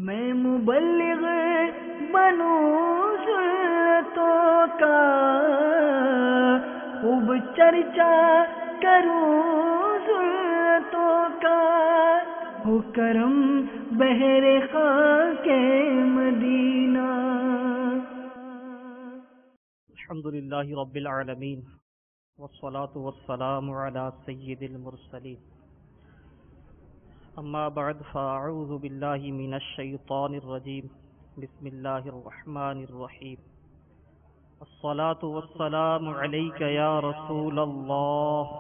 میں مبلغ بنوں سنتوں کا، خوب چرچا کروں سنتوں کا، ہو کرم بہر خاک مدینہ۔ الحمدللہ رب العالمین والصلاة والسلام علی سید المرسلین، اما بعد فاعوذ باللہ من الشیطان الرجیم، بسم اللہ الرحمن الرحیم۔ الصلاة والسلام علیک یا رسول اللہ،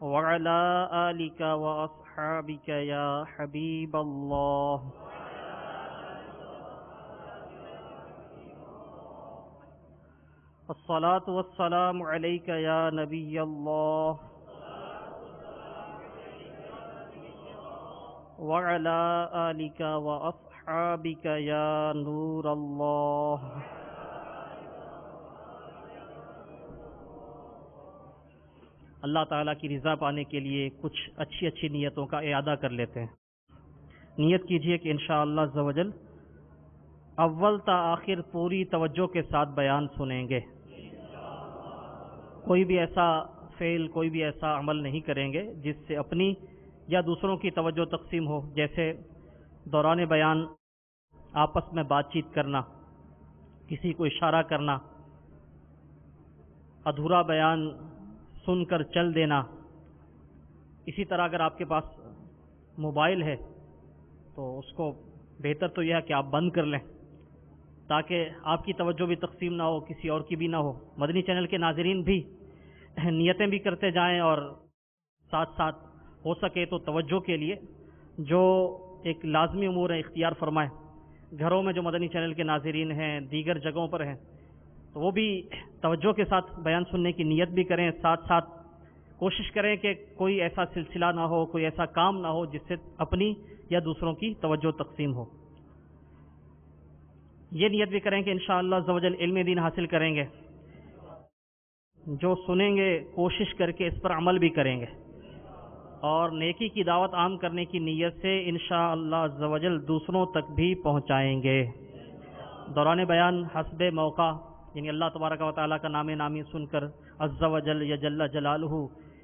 وعلی آلک واصحابک یا حبیب اللہ۔ الصلاة والسلام علیک یا نبی اللہ، وعلی آلک واصحابک یا نور اللہ۔ اللہ تعالیٰ کی رضا پانے کے لیے کچھ اچھی نیتوں کا اعادہ کر لیتے ہیں۔ نیت کیجئے کہ انشاءاللہ عز و جل اول تا آخر پوری توجہ کے ساتھ بیان سنیں گے، کوئی بھی ایسا فعل، کوئی بھی ایسا عمل نہیں کریں گے جس سے اپنی یا دوسروں کی توجہ تقسیم ہو، جیسے دوران بیان آپس میں بات چیت کرنا، کسی کو اشارہ کرنا، ادھورا بیان سن کر چل دینا۔ اسی طرح اگر آپ کے پاس موبائل ہے تو اس کو بہتر تو یہ ہے کہ آپ بند کر لیں تاکہ آپ کی توجہ بھی تقسیم نہ ہو، کسی اور کی بھی نہ ہو۔ مدنی چینل کے ناظرین بھی نیتیں بھی کرتے جائیں، اور ساتھ ساتھ ہو سکے تو توجہ کے لیے جو ایک لازمی امور ہے اختیار فرمائیں۔ گھروں میں جو مدنی چینل کے ناظرین ہیں، دیگر جگہوں پر ہیں، تو وہ بھی توجہ کے ساتھ بیان سننے کی نیت بھی کریں، ساتھ ساتھ کوشش کریں کہ کوئی ایسا سلسلہ نہ ہو، کوئی ایسا کام نہ ہو جس سے اپنی یا دوسروں کی توجہ تقسیم ہو۔ یہ نیت بھی کریں کہ انشاءاللہ عز و جل علم دین حاصل کریں گے، جو سنیں گے کوشش کر کے اس پر عمل بھی کریں گے، اور نیکی کی دعوت عام کرنے کی نیت سے انشاءاللہ عز و جل دوسروں تک بھی پہنچائیں گے۔ دوران بیان حسب موقع، یعنی اللہ تبارک و تعالیٰ کا نام نامی سن کر، عز و جل یا جل جلالہ،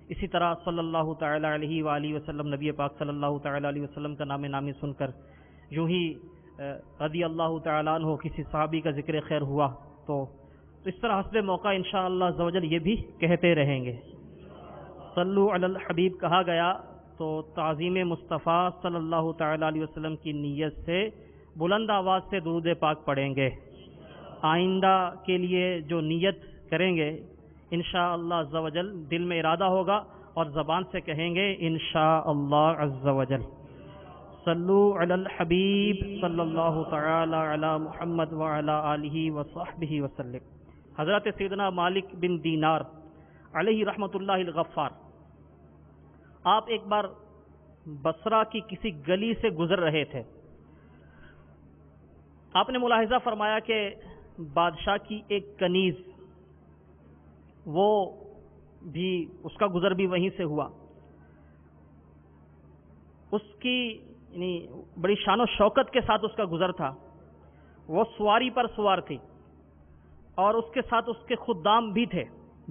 اسی طرح صلی اللہ تعالی علیہ وآلہ وسلم، نبی پاک صلی اللہ تعالی علیہ وسلم کا نام نامی سن کر، یوں ہی رضی اللہ تعالیٰ عنہ کسی صحابی کا ذکر خیر ہوا تو اس طرح حسب موقع انشاءاللہ عز و جل یہ بھی کہتے رہیں گے۔ صلو علی الحبیب کہا گیا تو تعظیم مصطفیٰ صلی اللہ تعالی علیہ وسلم کی نیت سے بلند آواز سے درود پاک پڑھیں گے۔ آئندہ کے لیے جو نیت کریں گے انشاءاللہ عز و جل دل میں ارادہ ہوگا اور زبان سے کہیں گے انشاءاللہ عز و جل۔ صلو علی الحبیب صلی اللہ تعالی علی محمد وعلی آلہ وصحبہ وسلم۔ حضرت سیدنا مالک بن دینار علیہ رحمۃ اللہ الغفار، آپ ایک بار بصرہ کی کسی گلی سے گزر رہے تھے۔ آپ نے ملاحظہ فرمایا کہ بادشاہ کی ایک کنیز، وہ بھی اس کا گزر بھی وہیں سے ہوا، اس کی یعنی بڑی شان و شوکت کے ساتھ اس کا گزر تھا، وہ سواری پر سوار تھی اور اس کے ساتھ اس کے خدام بھی تھے۔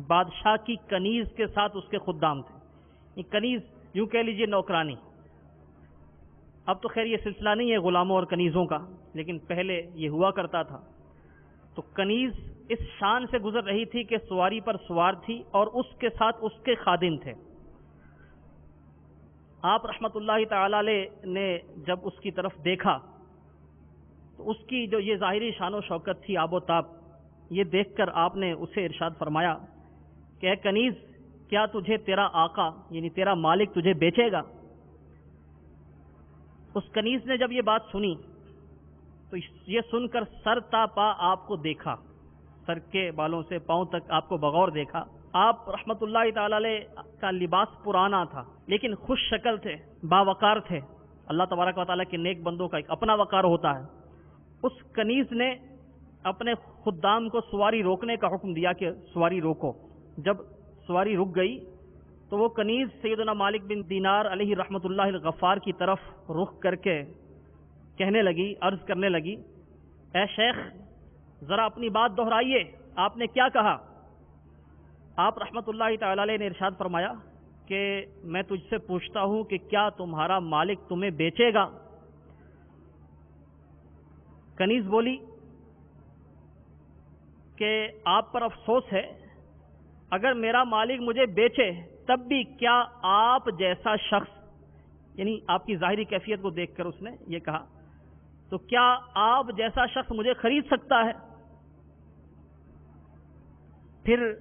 بادشاہ کی کنیز کے ساتھ اس کے خدام تھے، یہ کنیز یوں کہہ لیجئے نوکرانی۔ اب تو خیر یہ سلسلہ نہیں ہے غلاموں اور کنیزوں کا، لیکن پہلے یہ ہوا کرتا تھا۔ تو کنیز اس شان سے گزر رہی تھی کہ سواری پر سوار تھی اور اس کے ساتھ اس کے خادم تھے۔ آپ رحمت اللہ تعالی علیہ نے جب اس کی طرف دیکھا تو اس کی جو یہ ظاہری شان و شوکت تھی، آب و تاب، یہ دیکھ کر آپ نے اسے ارشاد فرمایا کہ اے کنیز، کیا تجھے تیرا آقا یعنی تیرا مالک تجھے بیچے گا؟ اس کنیز نے جب یہ بات سنی تو یہ سن کر سر تا پا آپ کو دیکھا، سر کے بالوں سے پاؤں تک آپ کو بغور دیکھا۔ آپ رحمت اللہ تعالی علیہ کا لباس پرانا تھا لیکن خوش شکل تھے، باوقار تھے۔ اللہ تبارک و تعالیٰ کے نیک بندوں کا ایک اپنا وقار ہوتا ہے۔ اس کنیز نے اپنے خدام کو سواری روکنے کا حکم دیا کہ سواری روکو۔ جب سواری رک گئی تو وہ کنیز سیدنا مالک بن دینار علیہ رحمۃ اللہ الغفار کی طرف رخ کر کے کہنے لگی، عرض کرنے لگی، اے شیخ ذرا اپنی بات دہرائیے، آپ نے کیا کہا؟ آپ رحمۃ اللہ تعالی علیہ نے ارشاد فرمایا کہ میں تجھ سے پوچھتا ہوں کہ کیا تمہارا مالک تمہیں بیچے گا؟ کنیز بولی کہ آپ پر افسوس ہے، اگر میرا مالک مجھے بیچے تب بھی کیا آپ جیسا شخص، یعنی آپ کی ظاہری کیفیت کو دیکھ کر اس نے یہ کہا، تو کیا آپ جیسا شخص مجھے خرید سکتا ہے؟ پھر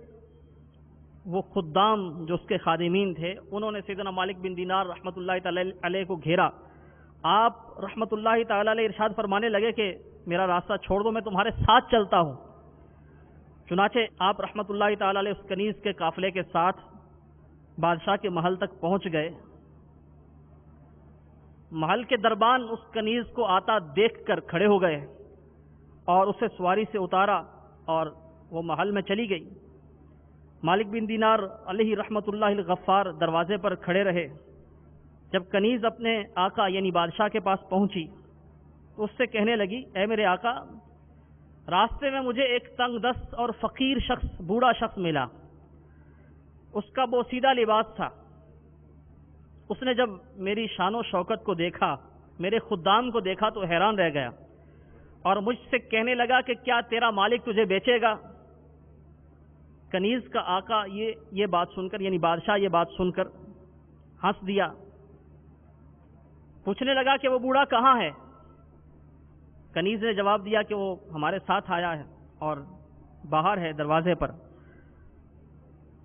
وہ خدام جو اس کے خادمین تھے انہوں نے سیدنا مالک بن دینار رحمۃ اللہ تعالی علیہ کو گھیرا۔ آپ رحمۃ اللہ تعالی علیہ ارشاد فرمانے لگے کہ میرا راستہ چھوڑ دو، میں تمہارے ساتھ چلتا ہوں۔ چنانچہ آپ رحمۃ اللہ تعالی علیہ اس کنیز کے قافلے کے ساتھ بادشاہ کے محل تک پہنچ گئے۔ محل کے دربان اس کنیز کو آتا دیکھ کر کھڑے ہو گئے اور اسے سواری سے اتارا اور وہ محل میں چلی گئی۔ مالک بن دینار علیہ رحمۃ اللہ الغفار دروازے پر کھڑے رہے۔ جب کنیز اپنے آقا یعنی بادشاہ کے پاس پہنچی تو اس سے کہنے لگی، اے میرے آقا، راستے میں مجھے ایک تنگ دست اور فقیر شخص، بوڑھا شخص ملا۔ اس کا بوسیدہ لباس تھا۔ اس نے جب میری شان و شوکت کو دیکھا، میرے خدام کو دیکھا تو حیران رہ گیا اور مجھ سے کہنے لگا کہ کیا تیرا مالک تجھے بیچے گا؟ کنیز کا آقا یہ بات سن کر، یعنی بادشاہ یہ بات سن کر ہنس دیا، پوچھنے لگا کہ وہ بوڑھا کہاں ہے؟ کنیز نے جواب دیا کہ وہ ہمارے ساتھ آیا ہے اور باہر ہے دروازے پر۔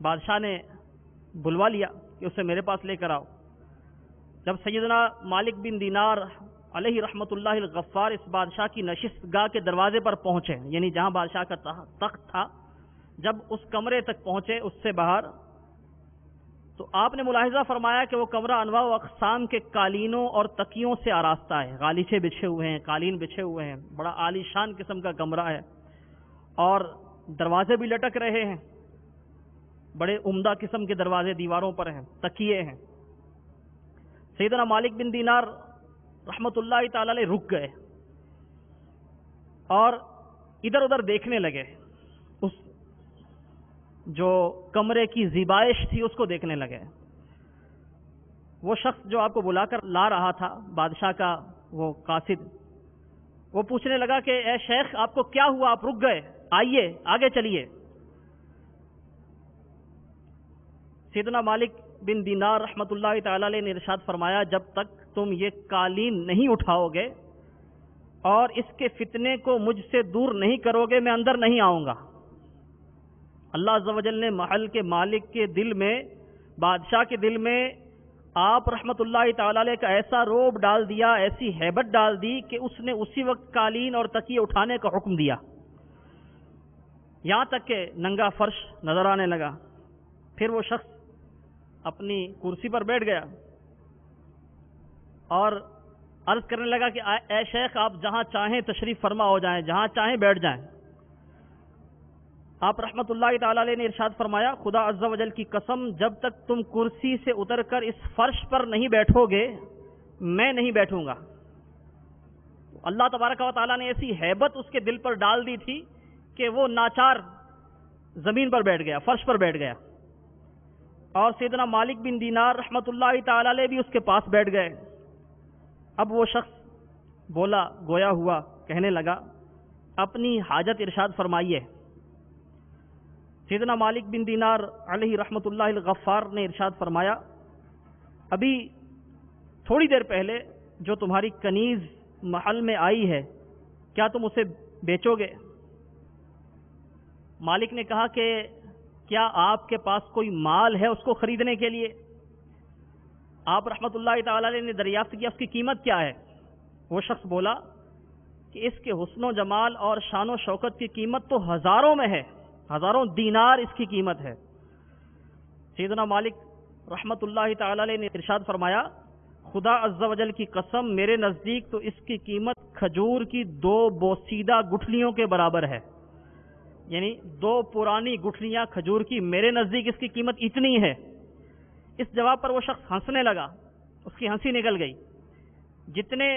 بادشاہ نے بلوا لیا کہ اسے میرے پاس لے کر آؤ۔ جب سیدنا مالک بن دینار علیہ رحمۃ اللہ الغفار اس بادشاہ کی نشست گاہ کے دروازے پر پہنچے، یعنی جہاں بادشاہ کا تخت تھا، جب اس کمرے تک پہنچے اس سے باہر، تو آپ نے ملاحظہ فرمایا کہ وہ کمرہ انواع و اقسام کے قالینوں اور تکیوں سے آراستہ ہے۔ غالیچے بچھے ہوئے ہیں، قالین بچھے ہوئے ہیں، بڑا عالی شان قسم کا کمرہ ہے اور دروازے بھی لٹک رہے ہیں، بڑے عمدہ قسم کے دروازے دیواروں پر ہیں، تکیے ہیں۔ سیدنا مالک بن دینار رحمۃ اللہ تعالی علیہ رک گئے اور ادھر ادھر دیکھنے لگے، اس جو کمرے کی زیبائش تھی اس کو دیکھنے لگے۔ وہ شخص جو آپ کو بلا کر لا رہا تھا، بادشاہ کا وہ قاصد، وہ پوچھنے لگا کہ اے شیخ آپ کو کیا ہوا، آپ رک گئے، آئیے آگے چلیے۔ سیدنا مالک بن دینار رحمۃ اللہ تعالی علیہ نے ارشاد فرمایا، جب تک تم یہ قالین نہیں اٹھاؤ گے اور اس کے فتنے کو مجھ سے دور نہیں کرو گے میں اندر نہیں آؤں گا۔ اللہ عز و جل نے محل کے مالک کے دل میں، بادشاہ کے دل میں آپ رحمۃ اللہ تعالی علیہ کا ایسا روب ڈال دیا، ایسی ہیبت ڈال دی کہ اس نے اسی وقت قالین اور تکیے اٹھانے کا حکم دیا، یہاں تک کہ ننگا فرش نظر آنے لگا۔ پھر وہ شخص اپنی کرسی پر بیٹھ گیا اور عرض کرنے لگا کہ اے شیخ آپ جہاں چاہیں تشریف فرما ہو جائیں، جہاں چاہیں بیٹھ جائیں۔ آپ رحمۃ اللہ تعالی علیہ نے ارشاد فرمایا، خدا عز و جل کی قسم، جب تک تم کرسی سے اتر کر اس فرش پر نہیں بیٹھو گے میں نہیں بیٹھوں گا۔ اللہ تبارک و تعالیٰ نے ایسی ہیبت اس کے دل پر ڈال دی تھی کہ وہ ناچار زمین پر بیٹھ گیا، فرش پر بیٹھ گیا، اور سیدنا مالک بن دینار رحمۃ اللہ تعالی علیہ بھی اس کے پاس بیٹھ گئے۔ اب وہ شخص بولا گویا ہوا، کہنے لگا اپنی حاجت ارشاد فرمائیے۔ سیدنا مالک بن دینار علیہ رحمۃ اللہ الغفار نے ارشاد فرمایا، ابھی تھوڑی دیر پہلے جو تمہاری کنیز محل میں آئی ہے کیا تم اسے بیچو گے؟ مالک نے کہا کہ کیا آپ کے پاس کوئی مال ہے اس کو خریدنے کے لیے؟ آپ رحمۃ اللہ تعالی علیہ نے دریافت کیا اس کی قیمت کیا ہے؟ وہ شخص بولا کہ اس کے حسن و جمال اور شان و شوکت کی قیمت تو ہزاروں میں ہے، ہزاروں دینار اس کی قیمت ہے۔ سیدنا مالک رحمۃ اللہ تعالی علیہ نے ارشاد فرمایا، خدا عز و جل کی قسم میرے نزدیک تو اس کی قیمت کھجور کی 2 بوسیدہ گٹھلیوں کے برابر ہے، یعنی 2 پرانی گٹھلیاں کھجور کی، میرے نزدیک اس کی قیمت اتنی ہے۔ اس جواب پر وہ شخص ہنسنے لگا، اس کی ہنسی نکل گئی. جتنے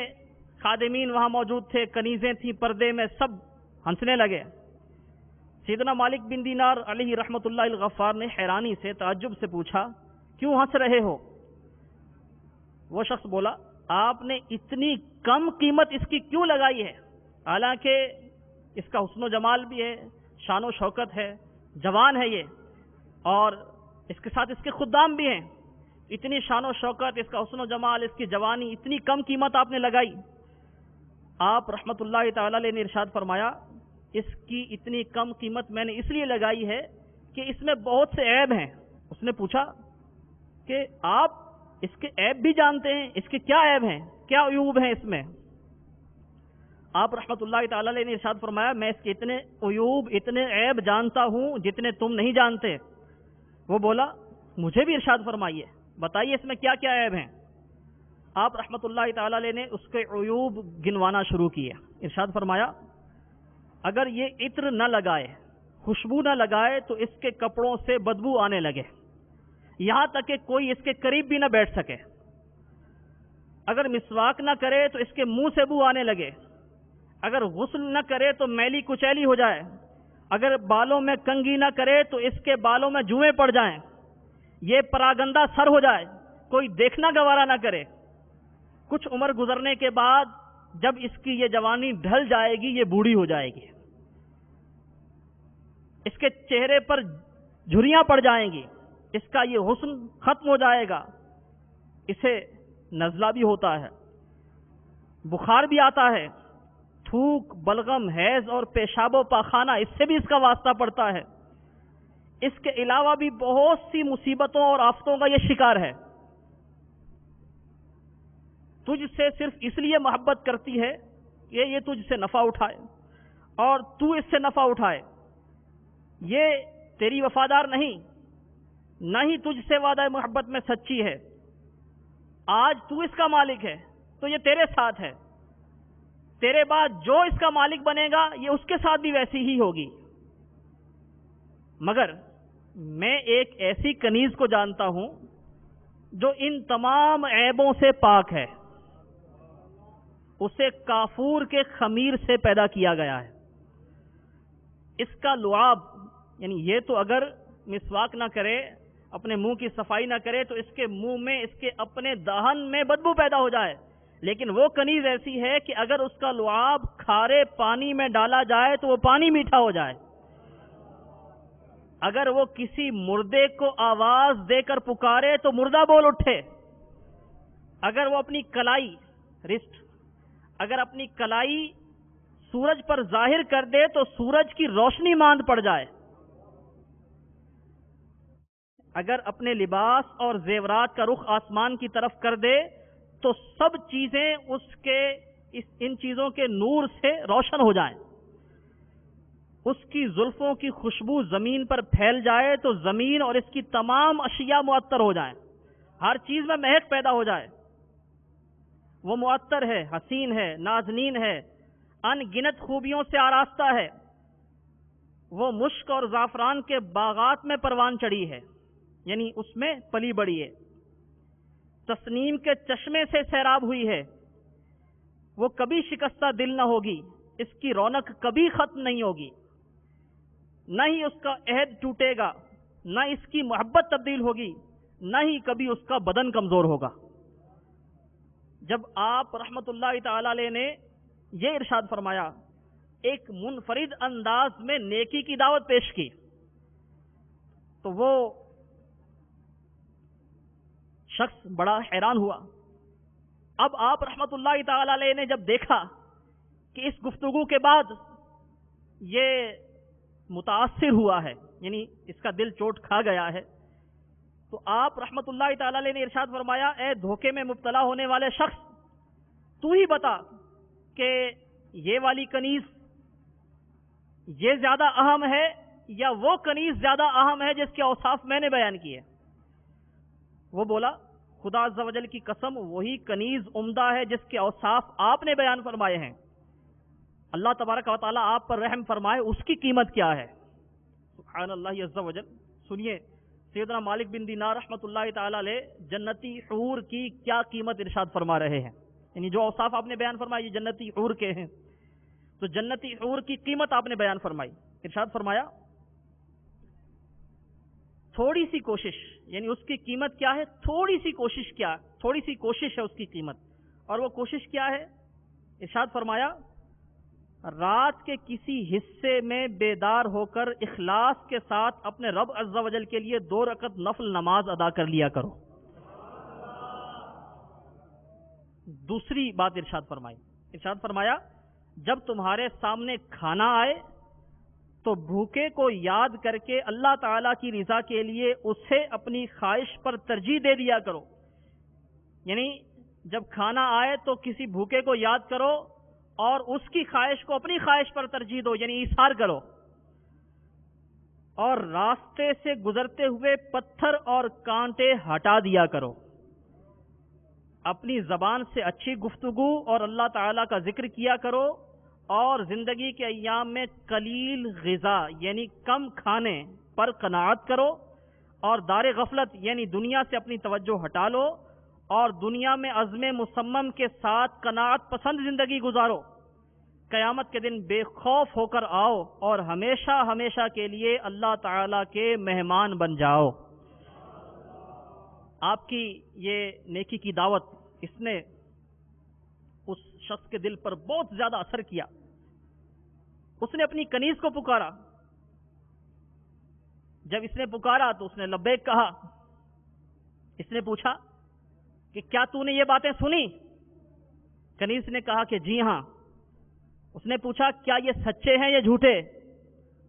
خادمین وہاں موجود تھے، کنیزیں تھیں پردے میں، سب ہنسنے لگے. سیدنا مالک بن دینار علیہ رحمۃ اللہ الغفار نے حیرانی سے، تعجب سے پوچھا کیوں ہنس رہے ہو؟ وہ شخص بولا آپ نے اتنی کم قیمت اس کی کیوں لگائی ہے؟ حالانکہ اس کا حسن و جمال بھی ہے، شان و شوکت ہے، جوان ہے یہ، اور اس کے ساتھ اس کے خدام بھی ہیں. اتنی شان و شوکت، اس کا حسن و جمال، اس کی جوانی، اتنی کم قیمت آپ نے لگائی. آپ رحمت اللہ تعالی علیہ نے ارشاد فرمایا اس کی اتنی کم قیمت میں نے اس لیے لگائی ہے کہ اس میں بہت سے عیب ہیں. اس نے پوچھا کہ آپ اس کے عیب بھی جانتے ہیں؟ اس کے کیا عیب ہیں، کیا عیوب ہیں اس میں؟ آپ رحمت اللہ تعالی علیہ نے ارشاد فرمایا میں اس کے اتنے عیوب، اتنے عیب جانتا ہوں جتنے تم نہیں جانتے. وہ بولا مجھے بھی ارشاد فرمائیے، بتائیے اس میں کیا کیا عیب ہیں. آپ رحمت اللہ تعالی علیہ نے اس کے عیوب گنوانا شروع کیے. ارشاد فرمایا اگر یہ عطر نہ لگائے، خوشبو نہ لگائے تو اس کے کپڑوں سے بدبو آنے لگے، یہاں تک کہ کوئی اس کے قریب بھی نہ بیٹھ سکے. اگر مسواک نہ کرے تو اس کے منہ سے بو آنے لگے. اگر غسل نہ کرے تو میلی کچیلی ہو جائے. اگر بالوں میں کنگھی نہ کرے تو اس کے بالوں میں جوئیں پڑ جائیں. یہ پراگندہ سر ہو جائے، کوئی دیکھنا گوارا نہ کرے. کچھ عمر گزرنے کے بعد جب اس کی یہ جوانی ڈھل جائے گی، یہ بوڑھی ہو جائے گی، اس کے چہرے پر جھریاں پڑ جائیں گی، اس کا یہ حسن ختم ہو جائے گا. اسے نزلہ بھی ہوتا ہے، بخار بھی آتا ہے، تھوک، بلغم، حیض اور پیشاب و پاخانہ اس سے بھی اس کا واسطہ پڑتا ہے. اس کے علاوہ بھی بہت سی مصیبتوں اور آفتوں کا یہ شکار ہے. تجھ سے صرف اس لیے محبت کرتی ہے کہ یہ تجھ سے نفع اٹھائے اور تو اس سے نفع اٹھائے. یہ تیری وفادار نہیں، نہ ہی تجھ سے وعدہ محبت میں سچی ہے. آج تو اس کا مالک ہے تو یہ تیرے ساتھ ہے، تیرے بعد جو اس کا مالک بنے گا یہ اس کے ساتھ بھی ویسی ہی ہوگی. مگر میں ایک ایسی کنیز کو جانتا ہوں جو ان تمام عیبوں سے پاک ہے. اسے کافور کے خمیر سے پیدا کیا گیا ہے. اس کا لعاب، یعنی یہ تو اگر مسواک نہ کرے، اپنے منہ کی صفائی نہ کرے تو اس کے منہ میں، اس کے اپنے دہن میں بدبو پیدا ہو جائے. لیکن وہ کنیز ایسی ہے کہ اگر اس کا لعاب کھارے پانی میں ڈالا جائے تو وہ پانی میٹھا ہو جائے. اگر وہ کسی مردے کو آواز دے کر پکارے تو مردہ بول اٹھے. اگر وہ اپنی کلائی، رسٹ، اگر اپنی کلائی سورج پر ظاہر کر دے تو سورج کی روشنی ماند پڑ جائے. اگر اپنے لباس اور زیورات کا رخ آسمان کی طرف کر دے تو سب چیزیں اس کے ان چیزوں کے نور سے روشن ہو جائیں. اس کی زلفوں کی خوشبو زمین پر پھیل جائے تو زمین اور اس کی تمام اشیاء معطر ہو جائیں، ہر چیز میں مہک پیدا ہو جائے. وہ معطر ہے، حسین ہے، نازنین ہے، ان گنت خوبیوں سے آراستہ ہے. وہ مشک اور زعفران کے باغات میں پروان چڑھی ہے، یعنی اس میں پلی بڑی ہے. تسنیم کے چشمے سے سیراب ہوئی ہے. وہ کبھی شکستہ دل نہ ہوگی، اس کی رونق کبھی ختم نہیں ہوگی، نہ ہی اس کا عہد ٹوٹے گا، نہ اس کی محبت تبدیل ہوگی، نہ ہی کبھی اس کا بدن کمزور ہوگا. جب آپ رحمت اللہ تعالی علیہ نے یہ ارشاد فرمایا، ایک منفرد انداز میں نیکی کی دعوت پیش کی، تو وہ شخص بڑا حیران ہوا. اب آپ رحمت اللہ تعالی علیہ نے جب دیکھا کہ اس گفتگو کے بعد یہ متاثر ہوا ہے، یعنی اس کا دل چوٹ کھا گیا ہے، تو آپ رحمت اللہ تعالی علیہ نے ارشاد فرمایا، اے دھوکے میں مبتلا ہونے والے شخص، تو ہی بتا کہ یہ والی کنیز یہ زیادہ اہم ہے یا وہ کنیز زیادہ اہم ہے جس کے اوصاف میں نے بیان کیے. وہ بولا خدا عز و جل کی قسم، وہی کنیز عمدہ ہے جس کے اوصاف آپ نے بیان فرمائے ہیں. اللہ تبارک و تعالیٰ آپ پر رحم فرمائے، اس کی قیمت کیا ہے. سبحان اللہ عز و جل. سنیے سیدنا مالک بن دینار رحمۃ اللہ تعالی علیہ جنتی حور کی کیا قیمت ارشاد فرما رہے ہیں، یعنی جو اوصاف آپ نے بیان فرمایا یہ جنتی حور کے ہیں، تو جنتی حور کی قیمت آپ نے بیان فرمائی. ارشاد فرمایا تھوڑی سی کوشش، یعنی اس کی قیمت کیا ہے؟ تھوڑی سی کوشش. کیا تھوڑی سی کوشش ہے اس کی قیمت؟ اور وہ کوشش کیا ہے؟ ارشاد فرمایا رات کے کسی حصے میں بیدار ہو کر اخلاص کے ساتھ اپنے رب عز و جل کے لیے 2 رکعت نفل نماز ادا کر لیا کرو. دوسری بات ارشاد فرمایا جب تمہارے سامنے کھانا آئے تو بھوکے کو یاد کر کے اللہ تعالیٰ کی رضا کے لیے اسے اپنی خواہش پر ترجیح دے دیا کرو. یعنی جب کھانا آئے تو کسی بھوکے کو یاد کرو اور اس کی خواہش کو اپنی خواہش پر ترجیح دو، یعنی ایثار کرو. اور راستے سے گزرتے ہوئے پتھر اور کانٹے ہٹا دیا کرو. اپنی زبان سے اچھی گفتگو اور اللہ تعالیٰ کا ذکر کیا کرو، اور زندگی کے ایام میں قلیل غذا یعنی کم کھانے پر قناعت کرو، اور دار غفلت یعنی دنیا سے اپنی توجہ ہٹا لو، اور دنیا میں عزم مصمم کے ساتھ قناعت پسند زندگی گزارو. قیامت کے دن بے خوف ہو کر آؤ اور ہمیشہ ہمیشہ کے لیے اللہ تعالیٰ کے مہمان بن جاؤ. آپ کی یہ نیکی کی دعوت اس نے اس شخص کے دل پر بہت زیادہ اثر کیا. اس نے اپنی کنیز کو پکارا. جب اس نے پکارا تو اس نے لبیک کہا. اس نے پوچھا کہ کیا تو نے یہ باتیں سنی؟ کنیز نے کہا کہ جی ہاں. اس نے پوچھا کیا یہ سچے ہیں یا جھوٹے؟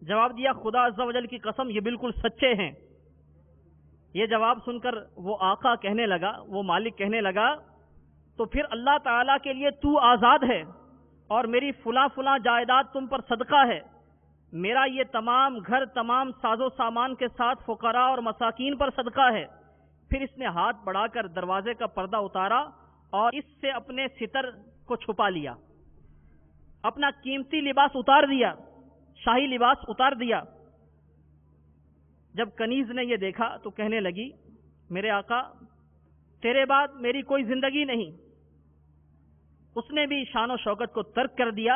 جواب دیا خدا عز و جل کی قسم یہ بالکل سچے ہیں. یہ جواب سن کر وہ آقا کہنے لگا، وہ مالک کہنے لگا تو پھر اللہ تعالیٰ کے لیے تو آزاد ہے اور میری فلاں فلاں جائیداد تم پر صدقہ ہے. میرا یہ تمام گھر تمام ساز و سامان کے ساتھ فقراء اور مساکین پر صدقہ ہے. پھر اس نے ہاتھ بڑھا کر دروازے کا پردہ اتارا اور اس سے اپنے ستر کو چھپا لیا، اپنا قیمتی لباس اتار دیا، شاہی لباس اتار دیا. جب کنیز نے یہ دیکھا تو کہنے لگی میرے آقا تیرے بعد میری کوئی زندگی نہیں. اس نے بھی شان و شوکت کو ترک کر دیا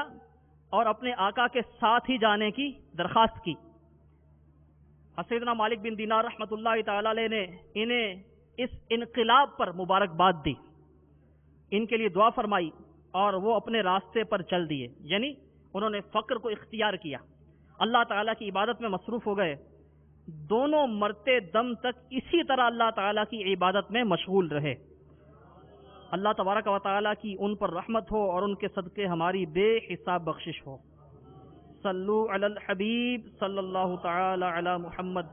اور اپنے آقا کے ساتھ ہی جانے کی درخواست کی. سیدنا مالک بن دینار رحمۃ اللہ تعالی علیہ نے انہیں اس انقلاب پر مبارکباد دی، ان کے لیے دعا فرمائی اور وہ اپنے راستے پر چل دیے. یعنی انہوں نے فقر کو اختیار کیا، اللہ تعالیٰ کی عبادت میں مصروف ہو گئے. دونوں مرتے دم تک اسی طرح اللہ تعالیٰ کی عبادت میں مشغول رہے. اللہ تبارک و تعالیٰ کی ان پر رحمت ہو اور ان کے صدقے ہماری بے حساب بخشش ہو. صلو علی الحبیب صلی اللہ تعالی علی محمد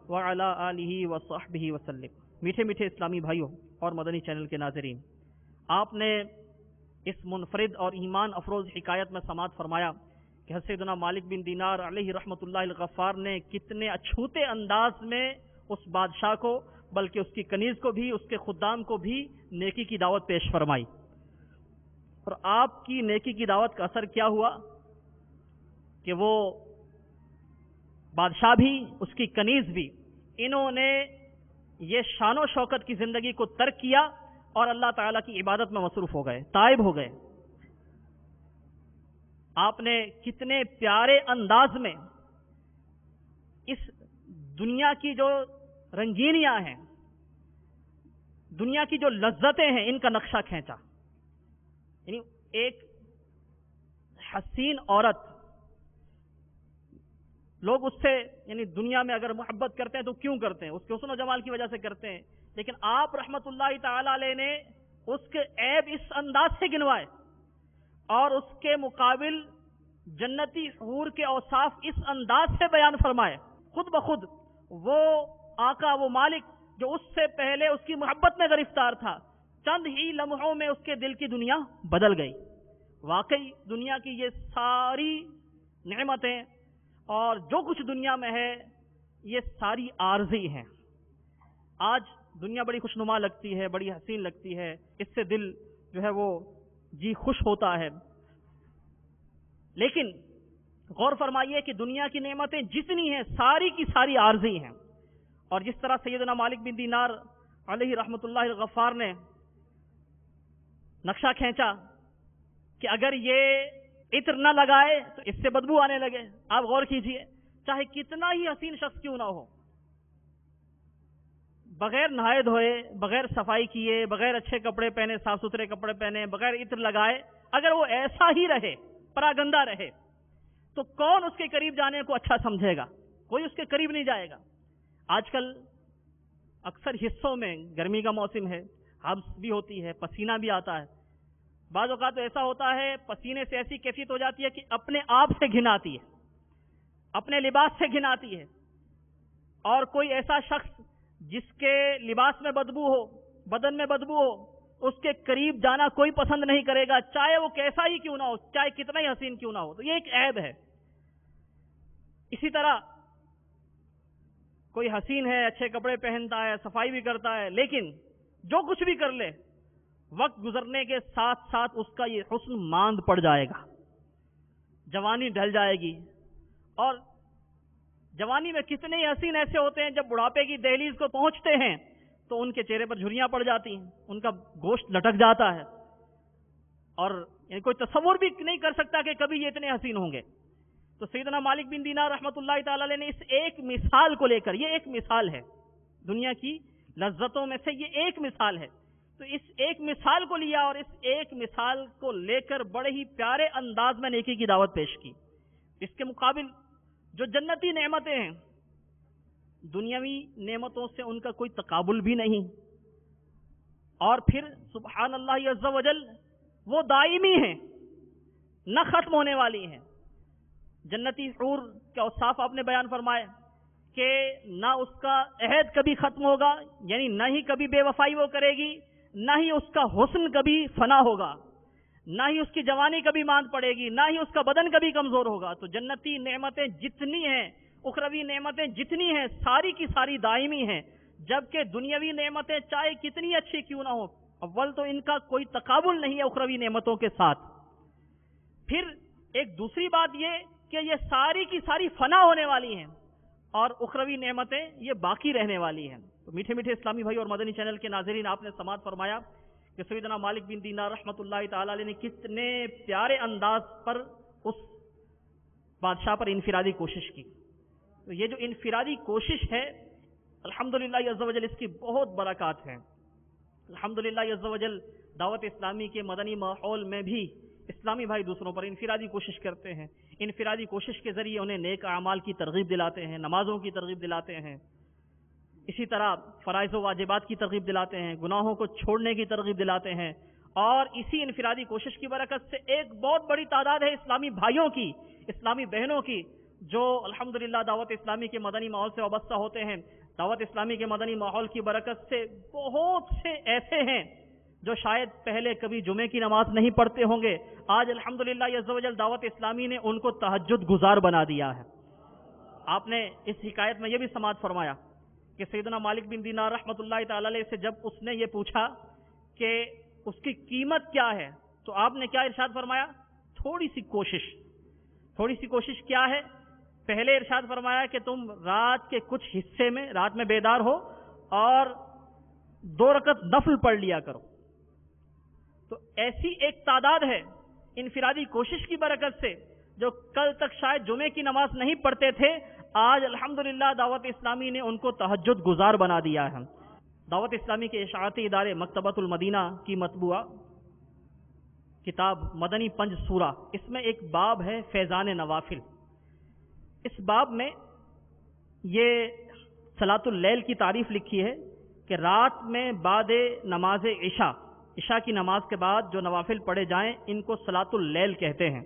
وعلی آلہ وصحبہ وسلم. میٹھے میٹھے اسلامی بھائیوں اور مدنی چینل کے ناظرین، آپ نے اس منفرد اور ایمان افروز حکایت میں سماعت فرمایا کہ سیدنا مالک بن دینار علیہ رحمۃ اللہ الغفار نے کتنے اچھوتے انداز میں اس بادشاہ کو بلکہ اس کی کنیز کو بھی اس کے خدام کو بھی نیکی کی دعوت پیش فرمائی. اور آپ کی نیکی کی دعوت کا اثر کیا ہوا کہ وہ بادشاہ بھی اس کی کنیز بھی انہوں نے یہ شان و شوکت کی زندگی کو ترک کیا اور اللہ تعالیٰ کی عبادت میں مصروف ہو گئے، تائب ہو گئے. آپ نے کتنے پیارے انداز میں اس دنیا کی جو رنگینیاں ہیں، دنیا کی جو لذتیں ہیں، ان کا نقشہ کھینچا. یعنی ایک حسین عورت، لوگ اس سے یعنی دنیا میں اگر محبت کرتے ہیں تو کیوں کرتے ہیں؟ اس کے حسن و جمال کی وجہ سے کرتے ہیں. لیکن آپ رحمت اللہ تعالی علیہ نے اس کے عیب اس انداز سے گنوائے اور اس کے مقابل جنتی حور کے اوصاف اس انداز سے بیان فرمائے. خود بخود وہ آقا، وہ مالک جو اس سے پہلے اس کی محبت میں گرفتار تھا، چند ہی لمحوں میں اس کے دل کی دنیا بدل گئی. واقعی دنیا کی یہ ساری نعمتیں اور جو کچھ دنیا میں ہے یہ ساری عارضی ہیں. آج دنیا بڑی خوشنما لگتی ہے، بڑی حسین لگتی ہے، اس سے دل جو ہے وہ جی خوش ہوتا ہے. لیکن غور فرمائیے کہ دنیا کی نعمتیں جتنی ہیں ساری کی ساری عارضی ہیں، اور جس طرح سیدنا مالک بن دینار علیہ رحمۃ اللہ الغفار نے نقشہ کھینچا کہ اگر یہ عطر نہ لگائے تو اس سے بدبو آنے لگے. آپ غور کیجئے، چاہے کتنا ہی حسین شخص کیوں نہ ہو، بغیر نہائے دھوئے، بغیر صفائی کیے، بغیر اچھے کپڑے پہنے، صاف ستھرے کپڑے پہنے، بغیر عطر لگائے، اگر وہ ایسا ہی رہے، پراگندہ رہے، تو کون اس کے قریب جانے کو اچھا سمجھے گا؟ کوئی اس کے قریب نہیں جائے گا. آج کل اکثر حصوں میں گرمی کا موسم ہے، حبس بھی ہوتی ہے، پسینہ بھی آتا ہے. بعض اوقات تو ایسا ہوتا ہے پسینے سے ایسی کیفیت ہو جاتی ہے کہ اپنے آپ سے گھن آتی ہے، اپنے لباس سے گھن آتی ہے. اور کوئی ایسا شخص جس کے لباس میں بدبو ہو، بدن میں بدبو ہو، اس کے قریب جانا کوئی پسند نہیں کرے گا، چاہے وہ کیسا ہی کیوں نہ ہو، چاہے کتنا ہی حسین کیوں نہ ہو. تو یہ ایک عیب ہے. اسی طرح کوئی حسین ہے، اچھے کپڑے پہنتا ہے، صفائی بھی کرتا ہے، لیکن جو کچھ بھی کر لے، وقت گزرنے کے ساتھ ساتھ اس کا یہ حسن ماند پڑ جائے گا، جوانی ڈھل جائے گی. اور جوانی میں کتنے ہی حسین ایسے ہوتے ہیں جب بڑھاپے کی دہلیز کو پہنچتے ہیں تو ان کے چہرے پر جھریاں پڑ جاتی ہیں، ان کا گوشت لٹک جاتا ہے، اور کوئی تصور بھی نہیں کر سکتا کہ کبھی یہ اتنے حسین ہوں گے. تو سیدنا مالک بن دینار رحمۃ اللہ تعالی علیہ نے اس ایک مثال کو لے کر، یہ ایک مثال ہے دنیا کی لذتوں میں سے، یہ ایک مثال ہے، تو اس ایک مثال کو لیا اور اس ایک مثال کو لے کر بڑے ہی پیارے انداز میں نیکی کی دعوت پیش کی. اس کے مقابل جو جنتی نعمتیں ہیں، دنیاوی نعمتوں سے ان کا کوئی تقابل بھی نہیں، اور پھر سبحان اللہ عز و جل وہ دائمی ہیں، نہ ختم ہونے والی ہیں. جنتی حور کے اوصاف آپ نے بیان فرمائے کہ نہ اس کا عہد کبھی ختم ہوگا، یعنی نہ ہی کبھی بے وفائی وہ کرے گی، نہ ہی اس کا حسن کبھی فنا ہوگا، نہ ہی اس کی جوانی کبھی ماند پڑے گی، نہ ہی اس کا بدن کبھی کمزور ہوگا. تو جنتی نعمتیں جتنی ہیں، اخروی نعمتیں جتنی ہیں، ساری کی ساری دائمی ہیں، جبکہ دنیاوی نعمتیں چاہے کتنی اچھی کیوں نہ ہو، اول تو ان کا کوئی تقابل نہیں ہے اخروی نعمتوں کے ساتھ. پھر ایک دوسری بات یہ کہ یہ ساری کی ساری فنا ہونے والی ہیں، اور اخروی نعمتیں یہ باقی رہنے والی ہیں. تو میٹھے میٹھے اسلامی بھائی اور مدنی چینل کے ناظرین، آپ نے سماعت فرمایا کہ سیدنا مالک بن دینار رحمۃ اللہ تعالی علیہ نے کتنے پیارے انداز پر اس بادشاہ پر انفرادی کوشش کی. تو یہ جو انفرادی کوشش ہے، الحمدللہ عز و جل اس کی بہت برکات ہیں. الحمدللہ عز و جل دعوت اسلامی کے مدنی ماحول میں بھی اسلامی بھائی دوسروں پر انفرادی کوشش کرتے ہیں. انفرادی کوشش کے ذریعے انہیں نیک اعمال کی ترغیب دلاتے ہیں، نمازوں کی ترغیب دلاتے ہیں، اسی طرح فرائض و واجبات کی ترغیب دلاتے ہیں، گناہوں کو چھوڑنے کی ترغیب دلاتے ہیں. اور اسی انفرادی کوشش کی برکت سے ایک بہت بڑی تعداد ہے اسلامی بھائیوں کی، اسلامی بہنوں کی، جو الحمدللہ دعوت اسلامی کے مدنی ماحول سے وابستہ ہوتے ہیں. دعوت اسلامی کے مدنی ماحول کی برکت سے بہت سے ایسے ہیں جو شاید پہلے کبھی جمعے کی نماز نہیں پڑھتے ہوں گے، آج الحمدللہ عز و جل دعوت اسلامی نے ان کو تہجد گزار بنا دیا ہے. آپ نے اس حکایت میں یہ بھی سماعت فرمایا کہ سیدنا مالک بن دینار رحمۃ اللہ تعالی علیہ سے جب اس نے یہ پوچھا کہ اس کی قیمت کیا ہے، تو آپ نے کیا ارشاد فرمایا؟ تھوڑی سی کوشش کیا ہے؟ پہلے ارشاد فرمایا کہ تم رات کے کچھ حصے میں، رات میں بیدار ہو اور 2 رکعت نفل پڑھ لیا کرو. تو ایسی ایک تعداد ہے انفرادی کوشش کی برکت سے جو کل تک شاید جمعے کی نماز نہیں پڑھتے تھے، آج الحمدللہ دعوت اسلامی نے ان کو تہجد گزار بنا دیا ہے. دعوت اسلامی کے اشاعتی ادارے مکتبۃ المدینہ کی مطبوعہ کتاب مدنی پنج سورہ، اس میں ایک باب ہے فیضان نوافل. اس باب میں یہ صلاۃ اللیل کی تعریف لکھی ہے کہ رات میں بعد نماز عشاء کی نماز کے بعد جو نوافل پڑھے جائیں ان کو صلاۃ اللیل کہتے ہیں،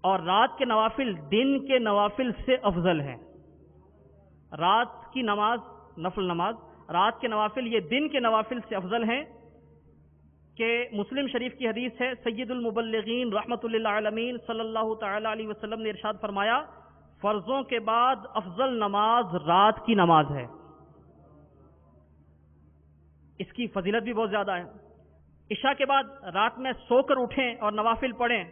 اور رات کے نوافل دن کے نوافل سے افضل ہیں. رات کی نماز، نفل نماز، رات کے نوافل یہ دن کے نوافل سے افضل ہیں. کہ مسلم شریف کی حدیث ہے، سید المبلغین رحمۃ للعالمین صلی اللہ تعالی علیہ وسلم نے ارشاد فرمایا، فرضوں کے بعد افضل نماز رات کی نماز ہے. اس کی فضیلت بھی بہت زیادہ ہے. عشاء کے بعد رات میں سو کر اٹھیں اور نوافل پڑھیں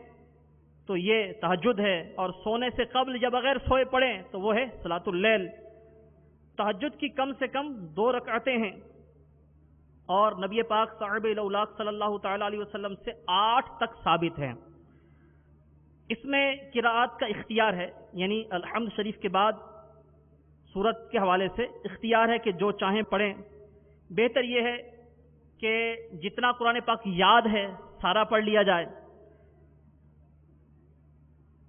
تو یہ تہجد ہے، اور سونے سے قبل یا بغیر سوئے پڑھیں تو وہ ہے صلاۃ اللیل. تہجد کی کم سے کم 2 رکعتیں ہیں، اور نبی پاک صاحب الاولاق صلی اللہ تعالی علیہ وسلم سے 8 تک ثابت ہیں۔ اس میں قراءت کا اختیار ہے، یعنی الحمد شریف کے بعد سورت کے حوالے سے اختیار ہے کہ جو چاہیں پڑھیں۔ بہتر یہ ہے کہ جتنا قرآن پاک یاد ہے سارا پڑھ لیا جائے،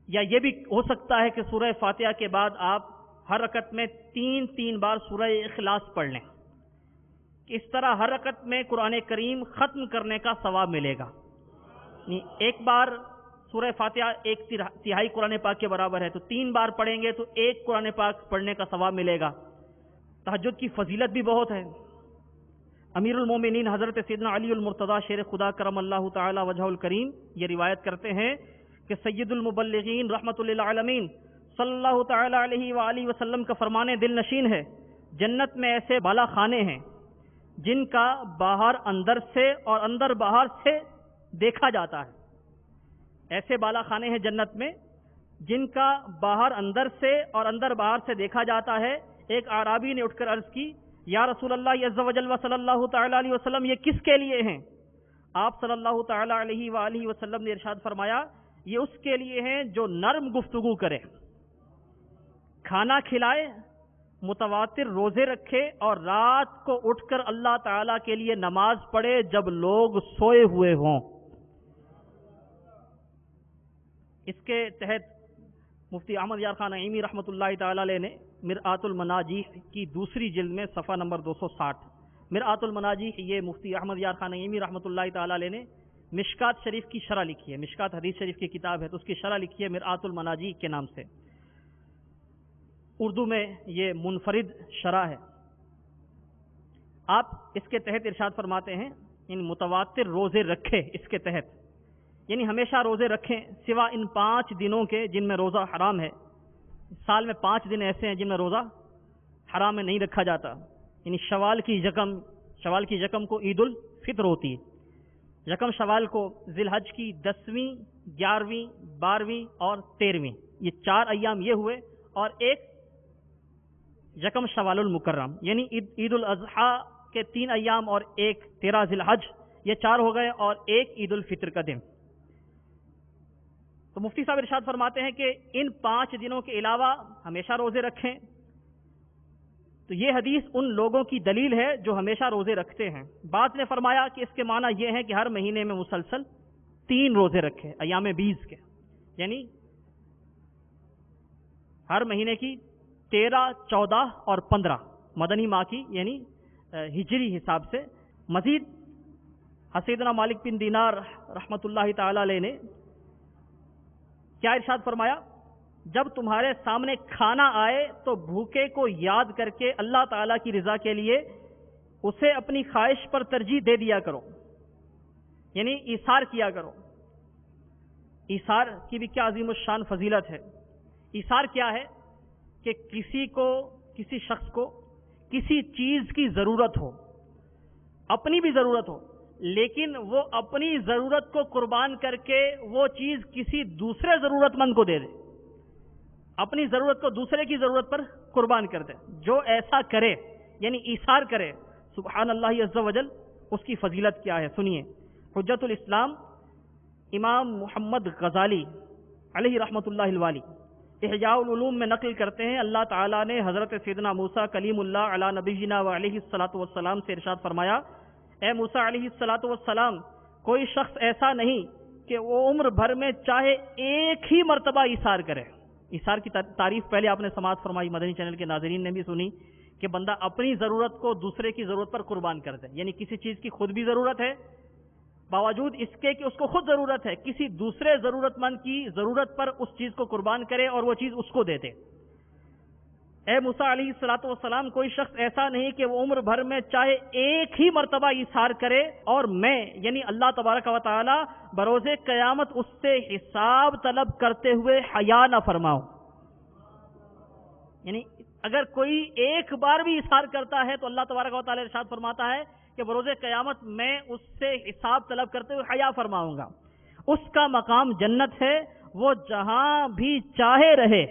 یا یہ بھی ہو سکتا ہے کہ سورہ فاتحہ کے بعد آپ ہر رکعت میں 3 بار سورہ اخلاص پڑھ لیں، اس طرح ہر رکعت میں قرآن کریم ختم کرنے کا ثواب ملے گا۔ ایک بار سورہ فاتحہ 1/3 قرآن پاک کے برابر ہے، تو 3 بار پڑھیں گے تو 1 قرآن پاک پڑھنے کا ثواب ملے گا۔ تہجد کی فضیلت بھی بہت ہے۔ امیر المومنین حضرت سیدنا علی المرتضیٰ شیر خدا کرم اللہ تعالی وجہہ الکریم یہ روایت کرتے ہیں کہ سید المبلغین رحمۃ للعالمین صلی اللہ تعالی علیہ وآلہ وسلم کا فرمان دل نشین ہے، جنت میں ایسے بالا خانے ہیں جن کا باہر اندر سے اور اندر باہر سے دیکھا جاتا ہے۔ ایسے بالا خانے ہیں جنت میں جن کا باہر اندر سے اور اندر باہر سے دیکھا جاتا ہے۔ ایک اعرابی نے اٹھ کر عرض کی، یا رسول اللہ عز و جل و صلی اللہ تعالی علیہ وسلم، یہ کس کے لیے ہیں؟ آپ صلی اللہ تعالی علیہ وآلہ وسلم نے ارشاد فرمایا، یہ اس کے لیے ہیں جو نرم گفتگو کرے، کھانا کھلائے، متواتر روزے رکھے، اور رات کو اٹھ کر اللہ تعالیٰ کے لیے نماز پڑھے جب لوگ سوئے ہوئے ہوں۔ اس کے تحت مفتی احمد یار خان نعیمی رحمۃ اللہ تعالی علیہ نے مرآت المناجیح کی 2 جلد میں صفحہ نمبر 260، مرآت المناجیح یہ مفتی احمد یار خان نعیمی رحمۃ اللہ تعالی علیہ نے مشکات شریف کی شرح لکھی ہے، مشکات حدیث شریف کی کتاب ہے تو اس کی شرح لکھی ہے مرآت المناجیح کے نام سے، اردو میں یہ منفرد شرح ہے۔ آپ اس کے تحت ارشاد فرماتے ہیں ان متواتر روزے رکھے، اس کے تحت یعنی ہمیشہ روزے رکھیں سوا ان 5 دنوں کے جن میں روزہ حرام ہے۔ سال میں 5 دن ایسے ہیں جن میں روزہ حرام میں نہیں رکھا جاتا، یعنی شوال کی یکم کو عید الفطر ہوتی ہے، یکم شوال کو ذی الحج کی 10ویں، 11ویں، 12ویں اور 13ویں، یہ 4 ایام یہ ہوئے، اور ایک یکم شوال المکرم، یعنی عید الاضحیٰ کے 3 ایام اور ایک 13 ذی الحج، یہ 4 ہو گئے، اور ایک عید الفطر کا دن۔ تو مفتی صاحب ارشاد فرماتے ہیں کہ ان 5 دنوں کے علاوہ ہمیشہ روزے رکھیں۔ تو یہ حدیث ان لوگوں کی دلیل ہے جو ہمیشہ روزے رکھتے ہیں۔ بعض نے فرمایا کہ اس کے معنی یہ ہے کہ ہر مہینے میں مسلسل 3 روزے رکھیں، ایام 20 کے، یعنی ہر مہینے کی 13، 14 اور 15 مدنی ماہ کی، یعنی ہجری حساب سے۔ مزید سیدنا مالک بن دینار رحمۃ اللہ تعالی علیہ نے کیا ارشاد فرمایا، جب تمہارے سامنے کھانا آئے تو بھوکے کو یاد کر کے اللہ تعالیٰ کی رضا کے لیے اسے اپنی خواہش پر ترجیح دے دیا کرو، یعنی ایثار کیا کرو۔ ایثار کی بھی کیا عظیم الشان فضیلت ہے۔ ایثار کیا ہے کہ کسی شخص کو کسی چیز کی ضرورت ہو، اپنی بھی ضرورت ہو، لیکن وہ اپنی ضرورت کو قربان کر کے وہ چیز کسی دوسرے ضرورت مند کو دے دے، اپنی ضرورت کو دوسرے کی ضرورت پر قربان کر دے۔ جو ایسا کرے یعنی ایثار کرے، سبحان اللہ عز و جل، اس کی فضیلت کیا ہے سنیے۔ حجت الاسلام امام محمد غزالی علیہ رحمۃ اللہ الوالی احیاء العلوم میں نقل کرتے ہیں، اللہ تعالیٰ نے حضرت سیدنا موسیٰ کلیم اللہ علی نبینا و علیہ الصلاۃ والسلام سے ارشاد فرمایا، اے موسیٰ علیہ الصلاۃ والسلام، کوئی شخص ایسا نہیں کہ وہ عمر بھر میں چاہے ایک ہی مرتبہ ایثار کرے۔ ایثار کی تعریف پہلے آپ نے سماعت فرمائی، مدنی چینل کے ناظرین نے بھی سنی، کہ بندہ اپنی ضرورت کو دوسرے کی ضرورت پر قربان کر دے، یعنی کسی چیز کی خود بھی ضرورت ہے، باوجود اس کے کہ اس کو خود ضرورت ہے، کسی دوسرے ضرورت مند کی ضرورت پر اس چیز کو قربان کرے اور وہ چیز اس کو دے دے۔ اے موسیٰ علیہ الصلاۃ والسلام، کوئی شخص ایسا نہیں کہ وہ عمر بھر میں چاہے ایک ہی مرتبہ ایثار کرے اور میں یعنی اللہ تبارک و تعالی بروز قیامت اس سے حساب طلب کرتے ہوئے حیا نہ فرماؤں۔ یعنی اگر کوئی ایک بار بھی ایثار کرتا ہے تو اللہ تبارک و تعالی ارشاد فرماتا ہے کہ بروز قیامت میں اس سے حساب طلب کرتے ہوئے حیا فرماؤں گا۔ اس کا مقام جنت ہے، وہ جہاں بھی چاہے رہے۔